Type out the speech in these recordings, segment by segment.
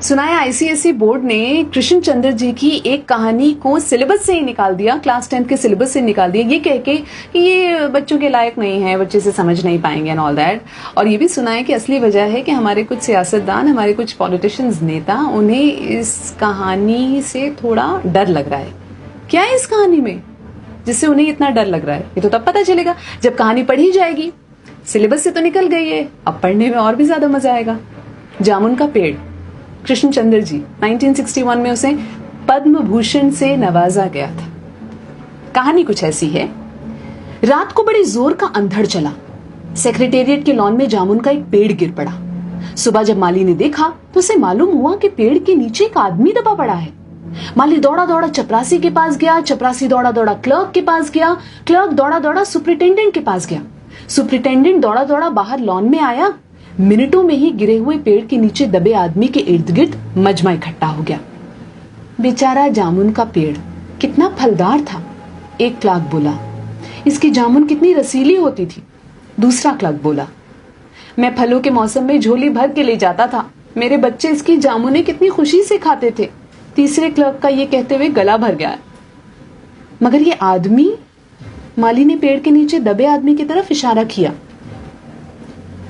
सुना है ICSE board ने कृष्ण चंद्र जी की एक कहानी को सिलेबस से ही निकाल दिया, क्लास 10 के सिलेबस से निकाल दिया, ये कह के कि ये बच्चों के लायक नहीं है, बच्चे से समझ नहीं पाएंगे एंड ऑल दैट। और ये भी सुना है कि असली वजह है कि हमारे कुछ सियासतदान, हमारे कुछ पॉलिटिशियंस, नेता, उन्हें इस कहानी से थोड़ा डर लग रहा है। क्या है इस कहानी में जिससे उन्हें इतना डर लग रहा है? ये तो तब पता चलेगा जब कहानी पढ़ी जाएगी। सिलेबस से तो निकल गई है, अब पढ़ने में और भी ज्यादा मजा आएगा। जामुन का पेड़, कृष्णचंद्र जी, 1961 में उसे पद्म भूषण से नवाजा गया था। कहानी कुछ ऐसी है। रात को बड़े जोर का अंधड़ चला। सेक्रेटेरिएट के लॉन में जामुन का एक पेड़ गिर पड़ा। सुबह जब माली ने देखा तो उसे मालूम हुआ कि पेड़ के नीचे एक आदमी दबा पड़ा है। माली दौड़ा दौड़ा चपरासी के पास गया, चपरासी दौड़ा दौड़ा क्लर्क के पास गया, क्लर्क दौड़ा दौड़ा सुपरिटेंडेंट के पास गया, सुपरिटेंडेंट दौड़ा दौड़ा बाहर लॉन में आया। मिनटों में ही गिरे हुए पेड़ के नीचे दबे आदमी के इर्द गिर्द मजमा इकट्ठा हो गया। बेचारा जामुन का पेड़ कितना फलदार था, एक क्लर्क बोला। इसकी जामुन कितनी रसीली होती थी, दूसरा क्लर्क बोला। मैं फलों के मौसम में झोली भर के ले जाता था, मेरे बच्चे इसकी जामुनें कितनी खुशी से खाते थे, तीसरे क्लर्क का ये कहते हुए गला भर गया। मगर ये आदमी, माली ने पेड़ के नीचे दबे आदमी की तरफ इशारा किया।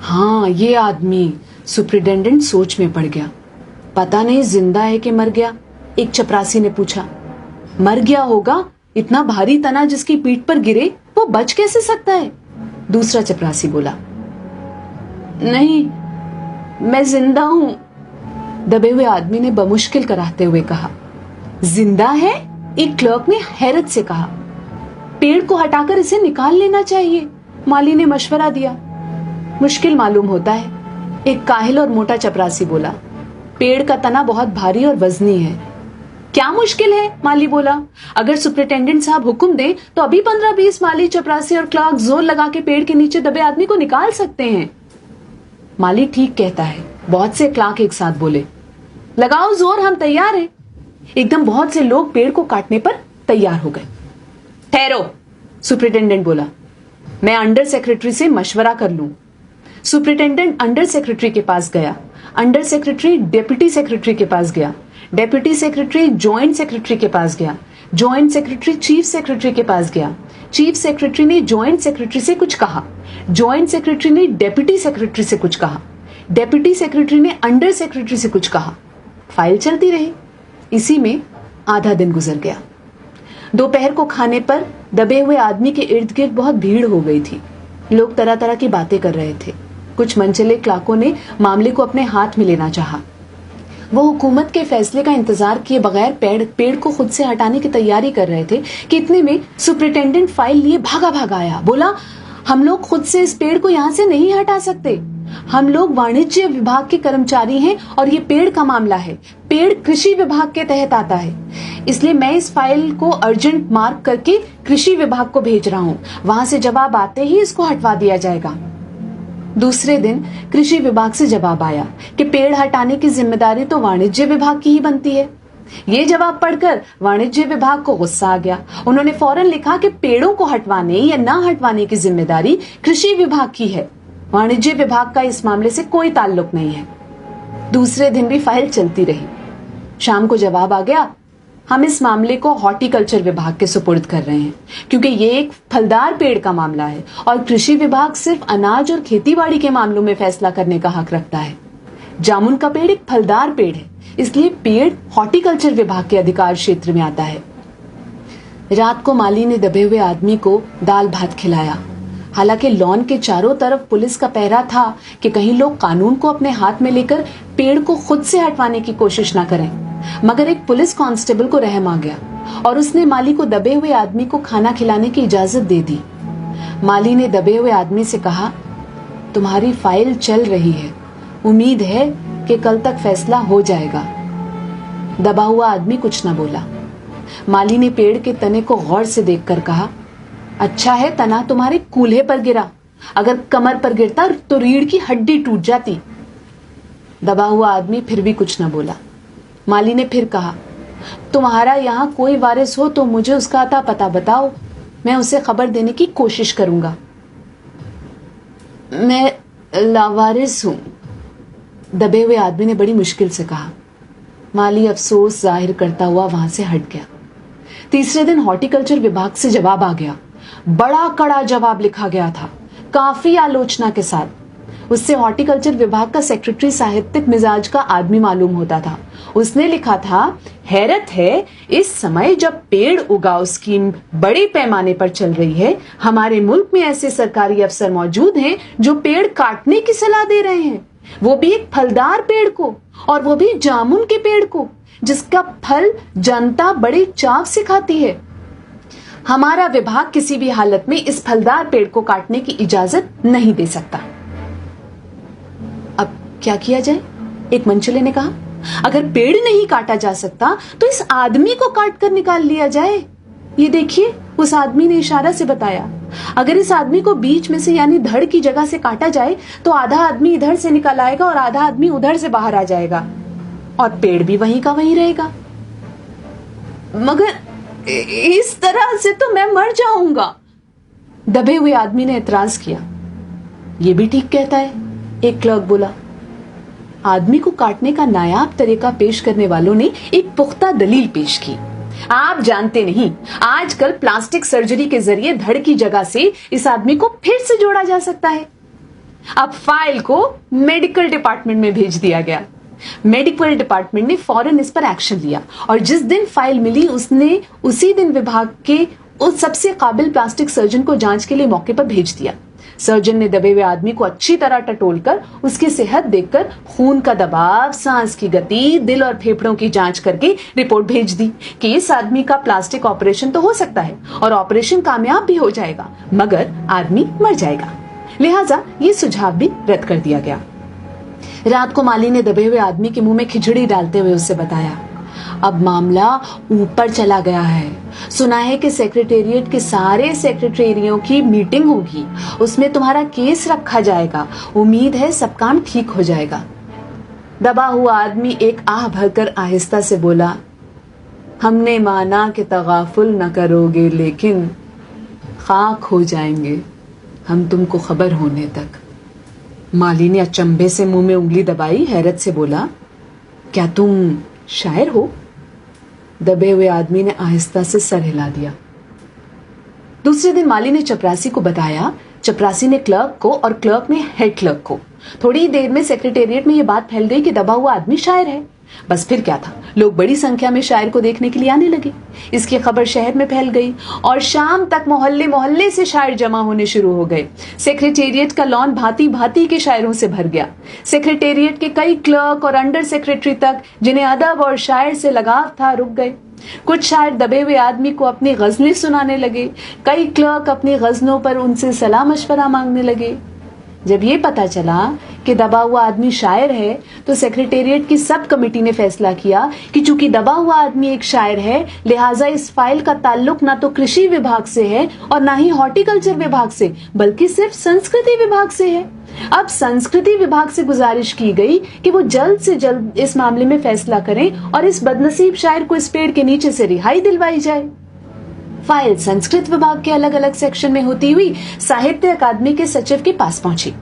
हाँ, ये आदमी, सुपरिटेंडेंट सोच में पड़ गया। पता नहीं जिंदा है कि मर गया, एक चपरासी ने पूछा। मर गया होगा, इतना भारी तना जिसकी पीठ पर गिरे वो बच कैसे सकता है, दूसरा चपरासी बोला। नहीं, मैं जिंदा हूं, दबे हुए आदमी ने बमुश्किल कराते हुए कहा। जिंदा है, एक क्लर्क ने हैरत से कहा। पेड़ को हटाकर इसे निकाल लेना चाहिए, माली ने मशवरा दिया। मुश्किल मालूम होता है, एक काहिल और मोटा चपरासी बोला। पेड़ का तना बहुत भारी और वजनी है। क्या मुश्किल है, माली बोला। अगर सुपरिटेंडेंट साहब हुक्म दे तो अभी 15-20 माली, चपरासी और क्लर्क जोर लगा के पेड़ के नीचे दबे आदमी को निकाल सकते हैं। माली ठीक कहता है, बहुत से क्लर्क एक साथ बोले। लगाओ जोर, हम तैयार हैं। एकदम बहुत से लोग पेड़ को काटने पर तैयार हो गए। ठहरो, सुपरिटेंडेंट बोला, मैं अंडर सेक्रेटरी से मशवरा कर लूं। सुपरिटेंडेंट अंडर सेक्रेटरी के पास गया, अंडर सेक्रेटरी डेप्यूटी सेक्रेटरी के पास गया, डेप्यूटी सेक्रेटरी जॉइंट सेक्रेटरी के पास गया, जॉइंट सेक्रेटरी चीफ सेक्रेटरी के पास गया, चीफ सेक्रेटरी ने जॉइंट सेक्रेटरी से कुछ कहा, जॉइंट सेक्रेटरी ने डेप्यूटी सेक्रेटरी से कुछ कहा, डेप्यूटी सेक्रेटरी ने अंडर सेक्रेटरी से कुछ कहा। फाइल चलती रही। इसी में आधा दिन गुजर गया। दोपहर को खाने पर दबे हुए आदमी के इर्द गिर्द बहुत भीड़ हो गई थी। लोग तरह तरह की बातें कर रहे थे। कुछ मनचले क्लर्कों ने मामले को अपने हाथ में लेना चाहा। वो हुकूमत के फैसले का इंतजार किए बगैर पेड़ को खुद से हटाने की तैयारी कर रहे थे कि इतने में सुपरिटेंडेंट फाइल लिए भागा भागा आया। बोला, हम लोग खुद से इस पेड़ को यहाँ से नहीं हटा सकते, हम लोग वाणिज्य विभाग के कर्मचारी हैं और ये पेड़ का मामला है, पेड़ कृषि विभाग के तहत आता है, इसलिए मैं इस फाइल को अर्जेंट मार्क करके कृषि विभाग को भेज रहा हूँ, वहां से जवाब आते ही इसको हटवा दिया जाएगा। दूसरे दिन कृषि विभाग से जवाब आया कि पेड़ हटाने की जिम्मेदारी तो वाणिज्य विभाग की ही बनती है। ये जवाब पढ़कर वाणिज्य विभाग को गुस्सा आ गया। उन्होंने फौरन लिखा कि पेड़ों को हटवाने या ना हटवाने की जिम्मेदारी कृषि विभाग की है, वाणिज्य विभाग का इस मामले से कोई ताल्लुक नहीं है। दूसरे दिन भी फाइल चलती रही। शाम को जवाब आ गया, हम इस मामले को हॉर्टिकल्चर विभाग के सुपुर्द कर रहे हैं क्योंकि ये एक फलदार पेड़ का मामला है और कृषि विभाग सिर्फ अनाज और खेतीबाड़ी के मामलों में फैसला करने का हक रखता है। जामुन का पेड़ एक फलदार पेड़ है, इसलिए पेड़ हॉर्टिकल्चर विभाग के अधिकार क्षेत्र में आता है। रात को माली ने दबे हुए आदमी को दाल भात खिलाया। हालांकि लॉन के चारों तरफ पुलिस का पहरा था कि कहीं लोग कानून को अपने हाथ में लेकर पेड़ को खुद से हटवाने की कोशिश न करें। मगर एक पुलिस कांस्टेबल को रहम आ गया और उसने माली को दबे हुए आदमी को खाना खिलाने की इजाजत दे दी। माली ने दबे हुए आदमी से कहा, तुम्हारी फाइल चल रही है, उम्मीद है कि कल तक फैसला हो जाएगा। दबा हुआ आदमी कुछ न बोला। माली ने पेड़ के तने को गौर से देखकर कहा, अच्छा है तना तुम्हारे कूल्हे पर गिरा, अगर कमर पर गिरता तो रीढ़ की हड्डी टूट जाती। दबा हुआ आदमी फिर भी कुछ न बोला। माली ने फिर कहा, तुम्हारा यहाँ कोई वारिस हो तो मुझे उसका अता पता बताओ, मैं उसे खबर देने की कोशिश करूंगा। मैं लावारिस हूं, दबे हुए आदमी ने बड़ी मुश्किल से कहा। माली अफसोस जाहिर करता हुआ वहां से हट गया। तीसरे दिन हॉर्टिकल्चर विभाग से जवाब आ गया। बड़ा कड़ा जवाब लिखा गया था, काफी आलोचना के साथ। उससे हॉर्टिकल्चर विभाग का सेक्रेटरी साहित्यिक मिजाज का आदमी मालूम होता था। उसने लिखा था, हैरत है इस समय जब पेड़ उगाओ स्कीम बड़े पैमाने पर चल रही है, हमारे मुल्क में ऐसे सरकारी अफसर मौजूद हैं जो पेड़ काटने की सलाह दे रहे हैं, वो भी एक फलदार पेड़ को, और वो भी जामुन के पेड़ को, जिसका फल जनता बड़े चाव से खाती है। हमारा विभाग किसी भी हालत में इस फलदार पेड़ को काटने की इजाजत नहीं दे सकता। अब क्या किया जाए? एक मंचले ने कहा, अगर पेड़ नहीं काटा जा सकता तो इस आदमी को काट कर निकाल लिया जाए। ये देखिए, उस आदमी ने इशारा से बताया। अगर इस आदमी को बीच में से यानी धड़ की जगह से काटा जाए तो आधा आदमी इधर से निकल आएगा और आधा आदमी उधर से बाहर आ जाएगा, और पेड़ भी वहीं का वहीं रहेगा। मगर इस तरह से तो मैं मर जाऊंगा, दबे हुए आदमी ने एतराज किया। यह भी ठीक कहता है, एक क्लर्क बोला। आदमी को काटने का नायाब तरीका पेश करने वालों ने एक पुख्ता दलील पेश की। आप जानते नहीं, आजकल प्लास्टिक सर्जरी के जरिए धड़ की जगह से इस आदमी को फिर से जोड़ा जा सकता है। अब फाइल को मेडिकल डिपार्टमेंट में भेज दिया गया। मेडिकल डिपार्टमेंट ने फौरन इस पर एक्शन लिया, और जिस दिन फाइल मिली उसने उसी दिन विभाग के उस सबसे काबिल प्लास्टिक सर्जन को जांच के लिए मौके पर भेज दिया। सर्जन ने दबे हुए आदमी को अच्छी तरह टटोलकर उसकी सेहत देखकर खून का दबाव, सांस की गति, दिल और फेफड़ों की जांच करके रिपोर्ट भेज दी कि इस आदमी का प्लास्टिक ऑपरेशन तो हो सकता है और ऑपरेशन कामयाब भी हो जाएगा, मगर आदमी मर जाएगा। लिहाजा ये सुझाव भी रद्द कर दिया गया। रात को माली ने दबे हुए आदमी के मुंह में खिचड़ी डालते हुए उससे बताया, अब मामला ऊपर चला गया है। सुना है कि सेक्रेटेरिएट के सारे सेक्रेटरियों की मीटिंग होगी, उसमें तुम्हारा केस रखा जाएगा। उम्मीद है सब काम ठीक हो जाएगा। दबा हुआ आदमी एक आह भरकर आहिस्ता से बोला, हमने माना कि तगाफुल न करोगे, लेकिन खाक हो जाएंगे हम तुमको खबर होने तक। माली ने अचंभे से मुंह में उंगली दबाई, हैरत से बोला, क्या तुम शायर हो? दबे हुए आदमी ने आहिस्ता से सर हिला दिया। दूसरे दिन माली ने चपरासी को बताया, चपरासी ने क्लर्क को और क्लर्क ने हेड क्लर्क को। थोड़ी ही देर में सेक्रेटेरिएट में यह बात फैल गई कि दबा हुआ आदमी शायर है। बस फिर क्या था, लोग बड़ी संख्या में शायर को देखने के लिए आने लगे। इसकी खबर शहर में फैल गई और शाम तक मोहल्ले मोहल्ले से शायर जमा होने शुरू हो गए। सेक्रेटेरिएट का लॉन भांति भांति के शायरों से भर गया। सेक्रेटेरिएट के कई क्लर्क और अंडर सेक्रेटरी तक, जिन्हें अदब और शायर से लगाव था, रुक गए। कुछ शायर दबे हुए आदमी को अपनी गजलें सुनाने लगे। कई क्लर्क अपनी गजलों पर उनसे सलाह मशवरा मांगने लगे। जब ये पता चला कि दबा हुआ आदमी शायर है तो सेक्रेटेरिएट की सब कमेटी ने फैसला किया कि चूंकि दबा हुआ आदमी एक शायर है, लिहाजा इस फाइल का ताल्लुक ना तो कृषि विभाग से है और ना ही हॉर्टिकल्चर विभाग से, बल्कि सिर्फ संस्कृति विभाग से है। अब संस्कृति विभाग से गुजारिश की गई कि वो जल्द से जल्द इस मामले में फैसला करें और इस बदनसीब शायर को इस पेड़ के नीचे से रिहाई दिलवाई जाए। फाइल संस्कृत विभाग के अलग अलग सेक्शन में होती हुई साहित्य अकादमी के सचिव के पास पहुंची।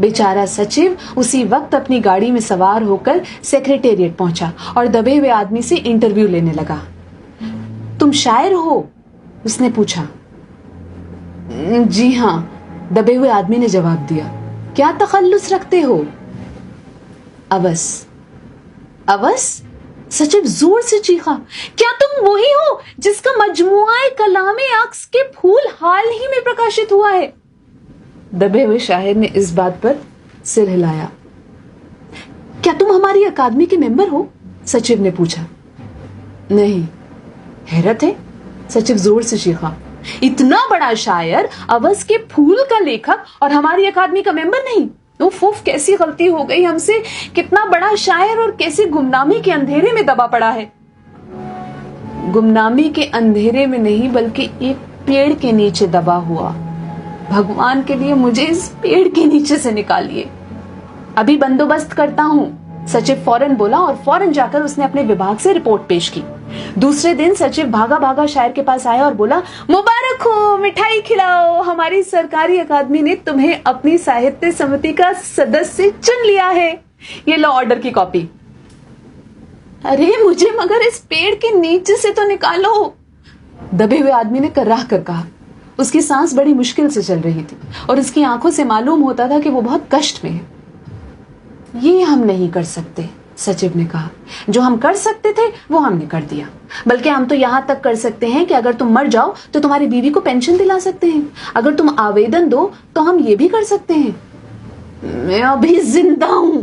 बेचारा सचिव उसी वक्त अपनी गाड़ी में सवार होकर सेक्रेटेरिएट पहुंचा और दबे हुए आदमी से इंटरव्यू लेने लगा। तुम शायर हो? उसने पूछा। जी हां, दबे हुए आदमी ने जवाब दिया। क्या तखल्लुस रखते हो? अवस। अवस? सचिव जोर से चीखा, क्या तुम वही हो जिसका मजमुआ कलामे अक्स के फूल हाल ही में प्रकाशित हुआ है? दबे हुए शायर ने इस बात पर सिर हिलाया। क्या तुम हमारी अकादमी के मेंबर हो? सचिव ने पूछा। नहीं। हैरत है, सचिव जोर से चीखा, इतना बड़ा शायर, अवस के फूल का लेखक और हमारी अकादमी का मेंबर नहीं? उफ, कैसी गलती हो गई हमसे। कितना बड़ा शायर और कैसे गुमनामी के अंधेरे में दबा पड़ा है। गुमनामी के अंधेरे में नहीं, बल्कि एक पेड़ के नीचे दबा हुआ। भगवान के लिए मुझे इस पेड़ के नीचे से निकालिए। अभी बंदोबस्त करता हूं, सचिव फौरन बोला और फौरन जाकर उसने अपने विभाग से रिपोर्ट पेश की। दूसरे दिन सचिव भागा भागा शायर के पास आया और बोला, मुबारक हो, मिठाई खिलाओ, हमारी सरकारी अकादमी ने तुम्हें अपनी साहित्य समिति का सदस्य चुन लिया है। ये लो ऑर्डर की कॉपी। अरे मुझे मगर इस पेड़ के नीचे से तो निकालो, दबे हुए आदमी ने कर्राह कर कहा। उसकी सांस बड़ी मुश्किल से चल रही थी और उसकी आंखों से मालूम होता था कि वो बहुत कष्ट में है। ये हम नहीं कर सकते, सचिव ने कहा। जो हम कर सकते थे वो हमने कर दिया। बल्कि हम तो यहां तक कर सकते हैं कि अगर तुम मर जाओ तो तुम्हारी बीवी को पेंशन दिला सकते हैं। अगर तुम आवेदन दो तो हम ये भी कर सकते हैं। मैं अभी जिंदा हूं,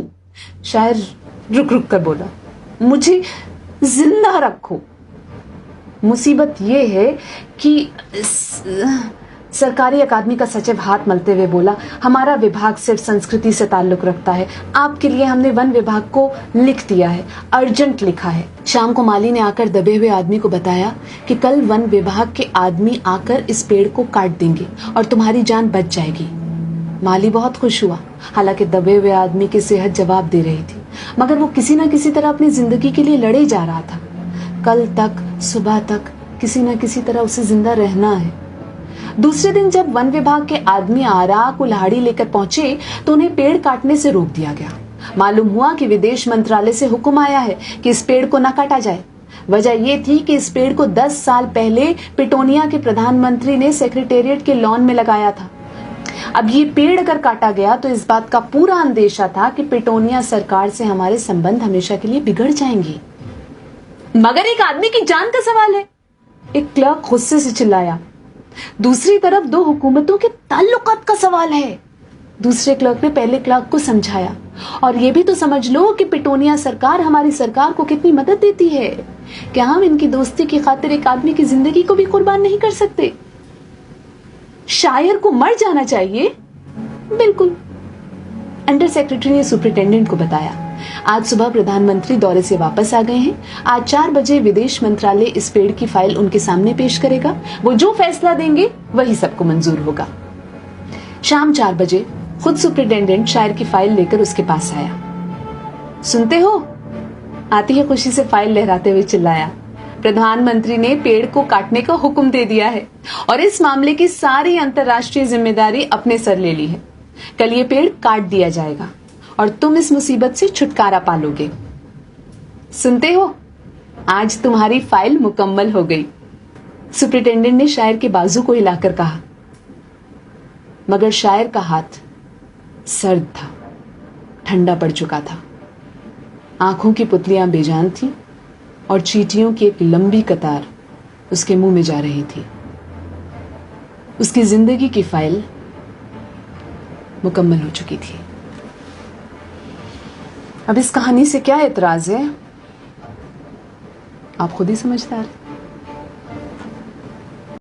शायर रुक रुक कर बोला। मुझे जिंदा रखो। मुसीबत ये है कि सरकारी अकादमी का सचिव हाथ मलते हुए बोला, हमारा विभाग सिर्फ संस्कृति से ताल्लुक रखता है। आपके लिए हमने वन विभाग को लिख दिया है, अर्जेंट लिखा है। शाम को माली ने आकर दबे हुए आदमी को बताया कि कल वन विभाग के आदमी आकर इस पेड़ को काट देंगे और तुम्हारी जान बच जाएगी। माली बहुत खुश हुआ। हालांकि दबे हुए आदमी की सेहत जवाब दे रही थी, मगर वो किसी न किसी तरह अपनी जिंदगी के लिए लड़े जा रहा था। कल तक सुबह तक किसी न किसी तरह उसे जिंदा रहना है। दूसरे दिन जब वन विभाग के आदमी आरा कुल्हाड़ी लेकर पहुंचे तो उन्हें पेड़ काटने से रोक दिया गया। मालूम हुआ कि विदेश मंत्रालय से हुक्म आया है कि इस पेड़ को न काटा जाए। वजह यह थी कि इस पेड़ को 10 साल पहले पिटोनिया के प्रधानमंत्री ने सेक्रेटेरिएट के लॉन में लगाया था। अब ये पेड़ अगर काटा गया तो इस बात का पूरा अंदेशा था कि पिटोनिया सरकार से हमारे संबंध हमेशा के लिए बिगड़ जाएंगे। मगर एक आदमी की जान का सवाल है, एक क्लर्क गुस्से से चिल्लाया। दूसरी तरफ दो हुकूमतों के ताल्लुकात का सवाल है। दूसरे क्लर्क ने पहले क्लर्क को समझाया, और ये भी तो समझ लो कि पिटोनिया सरकार हमारी सरकार को कितनी मदद देती है। क्या हम इनकी दोस्ती की खातिर एक आदमी की जिंदगी को भी कुर्बान नहीं कर सकते? शायर को मर जाना चाहिए? बिल्कुल। अंडर सेक्रेटरी ने सुपरिटेंडेंट को बताया। आज सुबह प्रधानमंत्री दौरे से वापस आ गए हैं। आज 4 बजे विदेश मंत्रालय इस पेड़ की फाइल उनके सामने पेश करेगा। वो जो फैसला देंगे वही सबको मंजूर होगा। शाम 4 बजे खुद सुपरिटेंडेंट शायर की फाइल लेकर उसके पास आया। सुनते हो? आती है खुशी से फाइल लहराते हुए चिल्लाया। प्रधानमंत्री ने पेड़ को काटने का हुक्म दे दिया है और इस मामले की सारी अंतर्राष्ट्रीय जिम्मेदारी अपने सर ले ली है। कल ये पेड़ काट दिया जाएगा और तुम इस मुसीबत से छुटकारा पालोगे। सुनते हो? आज तुम्हारी फाइल मुकम्मल हो गई। सुपरिटेंडेंट ने शायर के बाजू को हिलाकर कहा। मगर शायर का हाथ सर्द था, ठंडा पड़ चुका था। आंखों की पुतलियां बेजान थी और चींटियों की एक लंबी कतार उसके मुंह में जा रही थी। उसकी जिंदगी की फाइल मुकम्मल हो चुकी थी। अब इस कहानी से क्या एतराज है, आप खुद ही समझदार हैं।